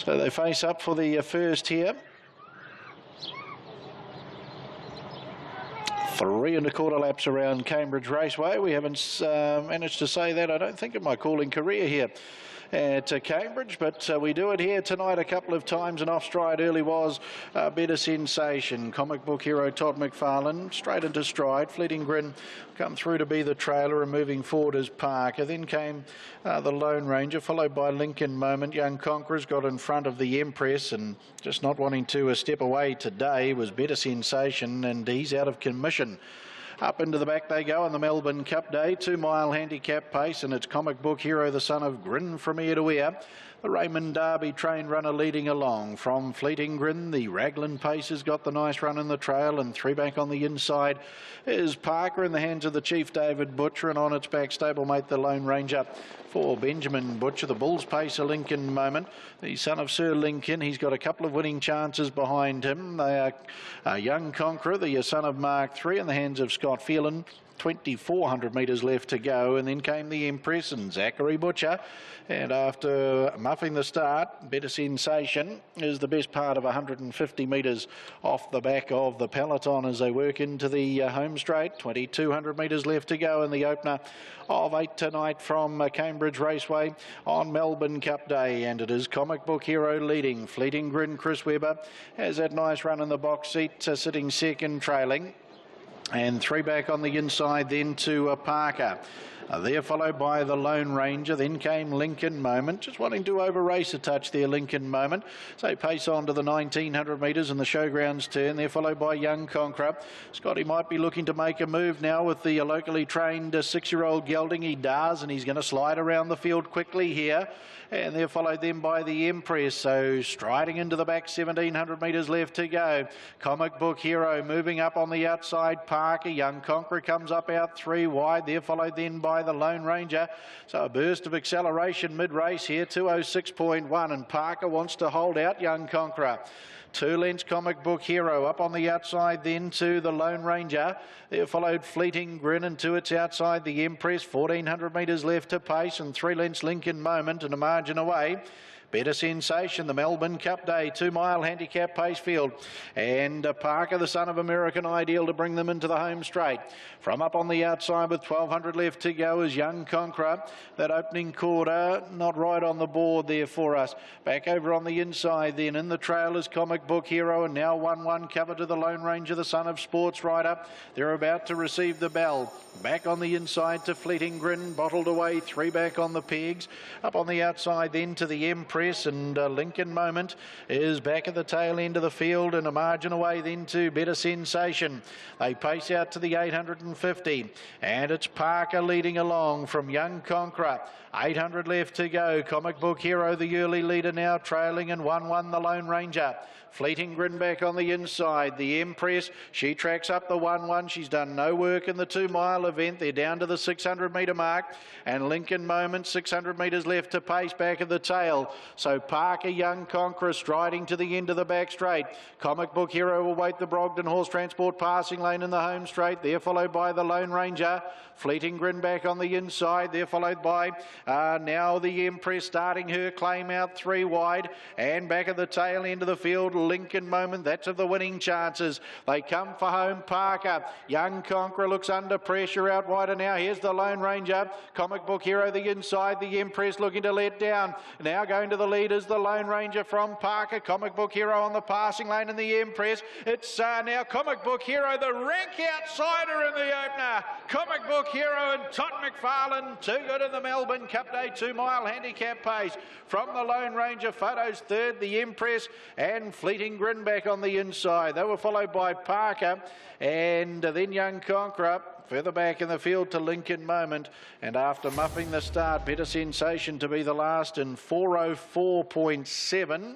So they face up for the first here. 3 1/4 laps around Cambridge Raceway. We haven't managed to say that, I don't think, in my calling career here at Cambridge, but we do it here tonight a couple of times, and off stride early was Better Sensation. Comic Book Hero Todd McFarlane straight into stride. Fleeting Grin come through to be the trailer, and moving forward as Parker. Then came the Lone Ranger, followed by Lincoln Moment. Young Conquerors got in front of the Empress, and just not wanting to step away today was Better Sensation, and he's out of commission. Up into the back they go on the Melbourne Cup Day, 2 mile handicap pace, and it's Comic Book Hero, the son of Grin from ear to ear. The Raymond Derby train runner leading along from Fleeting Grin. The Raglan pace has got the nice run in the trail, and 3 back on the inside is Parker in the hands of the Chief David Butcher, and on its back stablemate the Lone Ranger for Benjamin Butcher. The Bulls pace a Lincoln Moment, the son of Sir Lincoln. He's got a couple of winning chances behind him. They are Young Conqueror, the son of Mark III, in the hands of Scott Phelan. 2,400 metres left to go, and then came the Empress and Zachary Butcher, and after muffing the start, Better Sensation is the best part of 150 metres off the back of the peloton as they work into the home straight. 2,200 metres left to go in the opener of 8 tonight from Cambridge Raceway on Melbourne Cup Day, and it is Comic Book Hero leading. Fleeting Grin, Chris Webber has that nice run in the box seat, sitting second, trailing. And 3 back on the inside then to Parker. There followed by the Lone Ranger. Then came Lincoln Moment, just wanting to over-race a touch there, Lincoln Moment. So pace on to the 1,900 metres and the showgrounds turn. There followed by Young Conqueror. Scotty might be looking to make a move now with the locally trained 6-year-old gelding. He does, and he's going to slide around the field quickly here. And they're followed then by the Empress. So striding into the back, 1,700 metres left to go. Comic Book Hero moving up on the outside. Parker, Young Conqueror comes up out 3 wide. They're followed then by the Lone Ranger. So a burst of acceleration mid-race here, 206.1, and Parker wants to hold out Young Conqueror. 2 lengths Comic Book Hero up on the outside then to the Lone Ranger. There followed Fleeting Grin, and to its outside the Empress. 1,400 metres left to pace, and 3 lengths Lincoln Moment, and a margin away Better Sensation, the Melbourne Cup Day, 2 mile handicap pace field. And Parker, the son of American Ideal, to bring them into the home straight. From up on the outside with 1,200 left to go is Young Conqueror. That opening quarter, not right on the board there for us. Back over on the inside then. In the trail is Comic Book Hero, and now 1-1 cover to the Lone Ranger, the son of Sports Rider. They're about to receive the bell. Back on the inside to Fleeting Grin, bottled away, 3 back on the pegs. Up on the outside then to the Empress, and Lincoln Moment is back at the tail end of the field, and a margin away then to Better Sensation. They pace out to the 850, and it's Parker leading along from Young Conqueror. 800 left to go. Comic Book Hero, the early leader now, trailing, and 1-1 the Lone Ranger. Fleeting Grin back on the inside. The Empress, she tracks up the 1-1. She's done no work in the 2 mile event. They're down to the 600 metre mark, and Lincoln Moment, 600 metres left to pace back at the tail. So Parker, Young Conqueror striding to the end of the back straight. Comic Book Hero will wait the Brogden Horse Transport passing lane in the home straight. They're followed by the Lone Ranger. Fleeting Grin back on the inside. They're followed by now the Empress starting her claim out 3 wide, and back at the tail end of the field, Lincoln Moment. That's of the winning chances. They come for home. Parker, Young Conqueror looks under pressure out wider now. Here's the Lone Ranger. Comic Book Hero the inside. The Empress looking to let down. Now going to the lead is the Lone Ranger from Parker. Comic Book Hero on the passing lane, and the Empress. It's now Comic Book Hero, the rank outsider in the opener. Comic Book Hero and Todd McFarlane, too good in the Melbourne Cup Day 2 mile handicap pace. From the Lone Ranger, Photos third, the Empress, and Fleeting Grin back on the inside. They were followed by Parker, and then Young Conqueror. Further back in the field to Lincoln Moment, and after muffing the start, Better Sensation to be the last in 4:04.7.